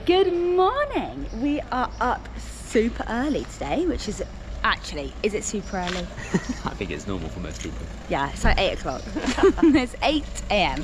Good morning. We are up super early today, which is actually, is it super early? I think it's normal for most people. Yeah, it's like 8 o'clock. It's 8 AM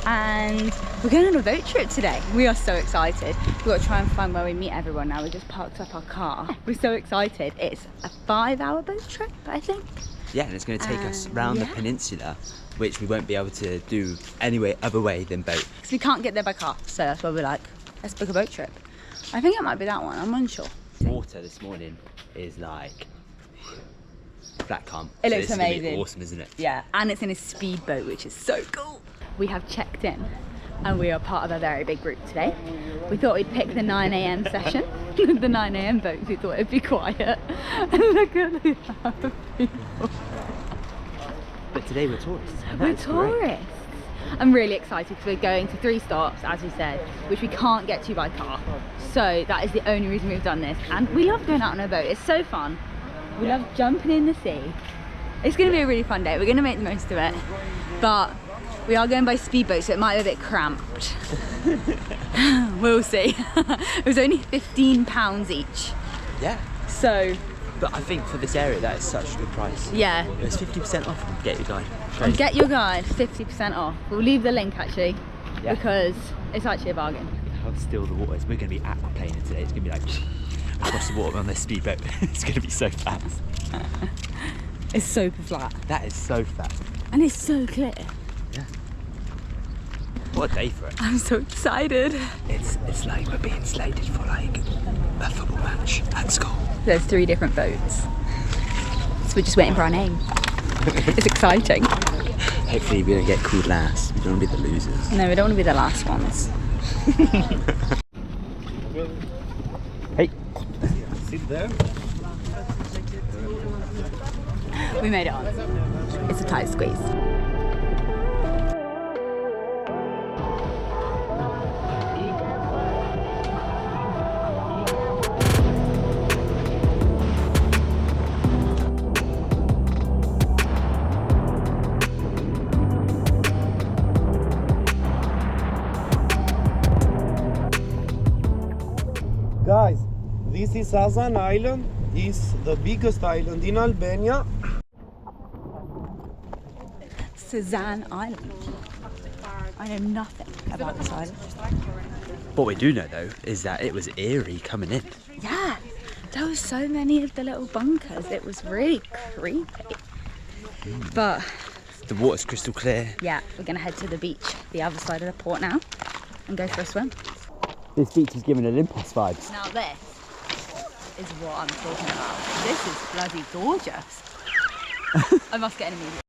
and we're going on a boat trip today. We are so excited. We've got to try and find where we meet everyone now. We just parked up our car. We're so excited. It's a 5-hour boat trip, I think. Yeah, and it's going to take us round the peninsula, which we won't be able to do any other way than boat. Because we can't get there by car, so that's why we're like, let's book a boat trip. I think it might be that one, I'm unsure. Water this morning is like flat calm. It looks amazing. Gonna be awesome, isn't it? Yeah, and it's in a speedboat, which is so cool. We have checked in and we are part of a very big group today. We thought we'd pick the 9 AM session, the 9 AM boat. We thought it'd be quiet. And look at the amount of people. But today we're tourists. We're tourists. I'm really excited because we're going to 3 stops, as we said, which we can't get to by car. So that is the only reason we've done this. And we love going out on a boat. It's so fun. We love jumping in the sea. It's going to be a really fun day. We're going to make the most of it. But we are going by speedboat, so it might be a bit cramped. We'll see. It was only £15 each. Yeah. So. But I think for this area, that is such a good price. Yeah. It's 50% off on GetYourGuide. On GetYourGuide, 50% off. We'll leave the link actually, because it's actually a bargain. How still the water is. We're going to be aquaplaning today. It's going to be like across the water on this speedboat. It's going to be so fast. It's super flat. That is so fast. And it's so clear. Yeah. What a day for it. I'm so excited. It's like we're being slated for like a football match at school. There's 3 different boats. So we're just waiting for our name. It's exciting. Hopefully we don't get called last. We don't want to be the losers. No, we don't want to be the last ones. Hey. Sit there. We made it on. It's a tight squeeze. Guys, this is Sazan Island. It's the biggest island in Albania. Sazan Island. I know nothing about this island. What we do know though is that it was eerie coming in. Yeah, there was so many of the little bunkers. It was really creepy. But the water's crystal clear. yeah, we're gonna head to the beach, the other side of the port now, and go for a swim. This beach is giving Olympus vibes. Now this is what I'm talking about. This is bloody gorgeous. I must get an immediate.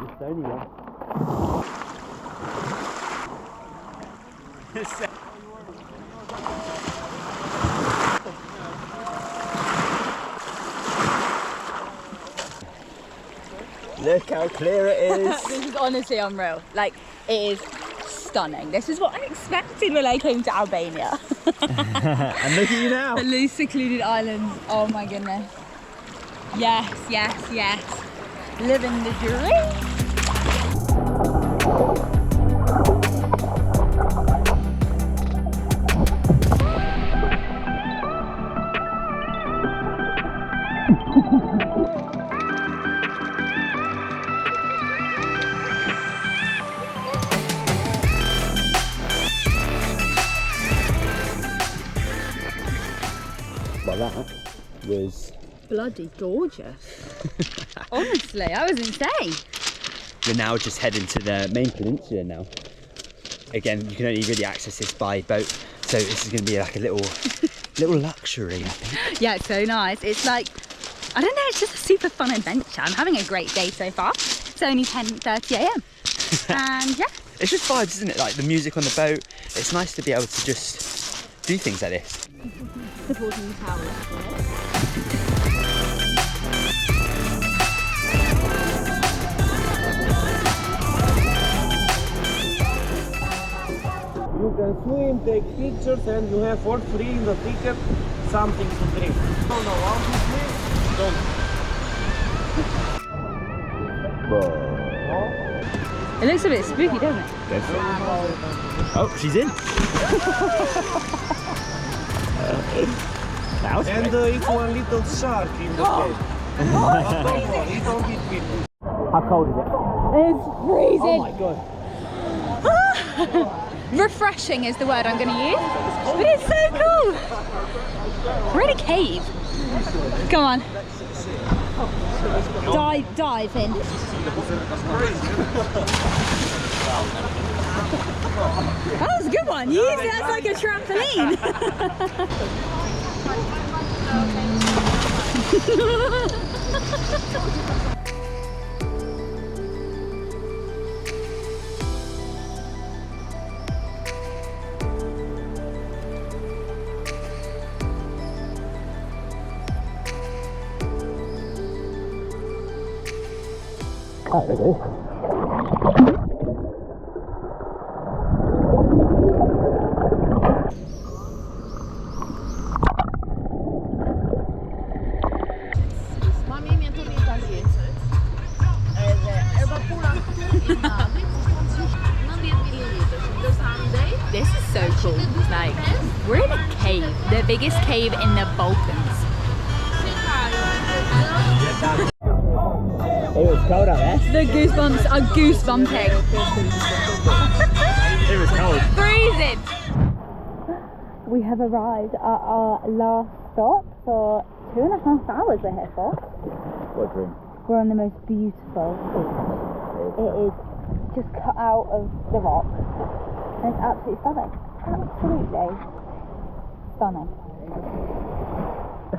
It's only one. Look how clear it is. This is honestly unreal. Like, it is stunning. This is what I expected when I came to Albania. And look at you now. The loose secluded islands. Oh my goodness. Yes, yes, yes. Living the dream. Well, that was Bloody gorgeous. Honestly, that was insane. We're now just heading to the main peninsula now. Again, you can only really access this by boat, so this is going to be like a little luxury, I think. Yeah, it's so nice. It's like, I don't know, it's just a super fun adventure. I'm having a great day so far. It's only 10:30 AM. And yeah. It's just vibes, isn't it? Like the music on the boat. It's nice to be able to just do things like this. Supporting the tower. You can swim, take pictures, and you have for free in the ticket something to drink. Don't know how to swim? Don't. It looks a bit spooky, doesn't it? Oh, she's in. That was And it's one little shark in the cave. It don't eat people. How cold is it? It's freezing. Oh my god. Refreshing is the word I'm going to use. But it's so cool. We're in a cave. Come on. Dive in. That was a good one. You used it as like a trampoline. Oh, there it is. This is so cool. Like, we're in a cave, the biggest cave in the Balkans. It was cold out there. The goosebumps are goosebumping. It was cold. Freezing. We have arrived at our last stop for 2.5 hours we're here for. What dream? We're on the most beautiful beach. It is just cut out of the rock. And it's absolutely stunning. Absolutely stunning.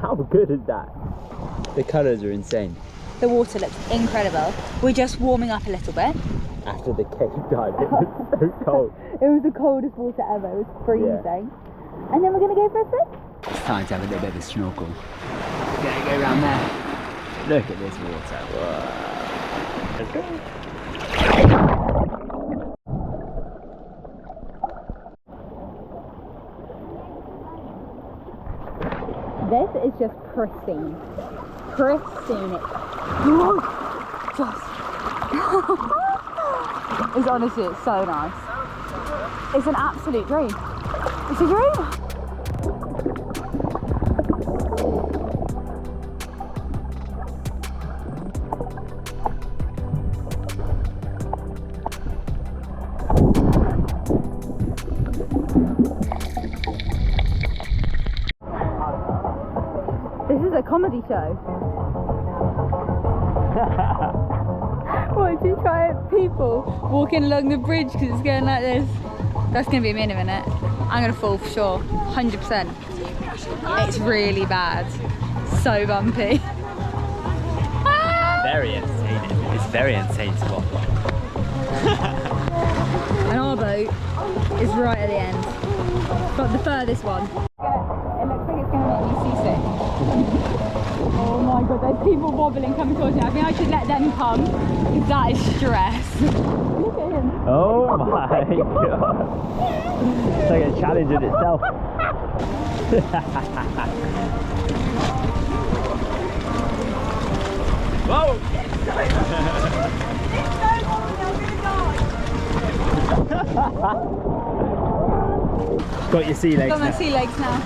How good is that? The colours are insane. The water looks incredible. We're just warming up a little bit. After the cave dive, it was so cold. It was the coldest water ever. It was freezing. Yeah. And then we're going to go for a swim. It's time to have a little bit of a snorkel. We're going to go around there. Look at this water. Whoa. Let's go. This is just pristine. Pristine. It's honestly, it's so nice. It's an absolute dream. It's a dream. This is a comedy show. What, you try it? People walking along the bridge because it's going like this. That's going to be me in a minute. I'm going to fall for sure, 100%. It's really bad. So bumpy. Very entertaining. It's very entertaining to watch. And our boat is right at the end. But the furthest one. It looks like it's going to make me seasick. Oh my god, there's people wobbling coming towards me. I think I should let them come, because that is stress. Look at him. Oh my god. It's like a challenge in itself. Whoa! Got your sea legs. Got my sea legs now.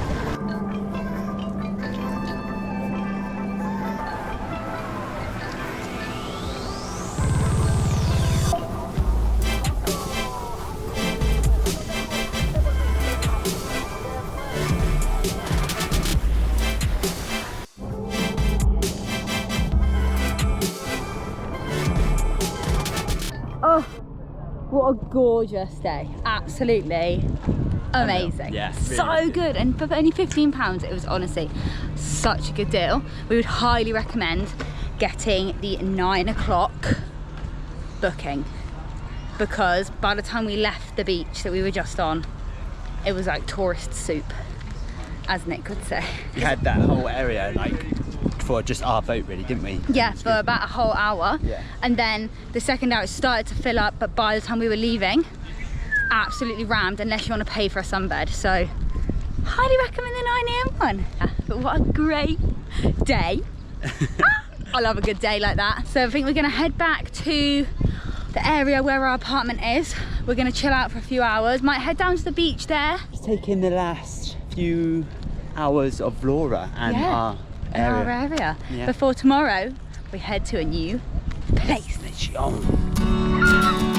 Oh, what a gorgeous day. Absolutely amazing. Yeah, really so good. And for only £15, it was honestly such a good deal. We would highly recommend getting the 9 o'clock booking, because by the time we left the beach that we were just on, it was like tourist soup, as Nick would say. We had that whole area like for just our boat, really, didn't we? Yeah, for about a whole hour. Yeah. And then the second hour it started to fill up, but by the time we were leaving, absolutely rammed, unless you want to pay for a sunbed. So highly recommend the 9 AM one. Yeah, but what a great day. I love a good day like that. So I think we're gonna head back to the area where our apartment is. We're gonna chill out for a few hours. Might head down to the beach there. Just taking the last few hours of Vlorë and our area. Yeah. Before tomorrow, we head to a new place. Destination.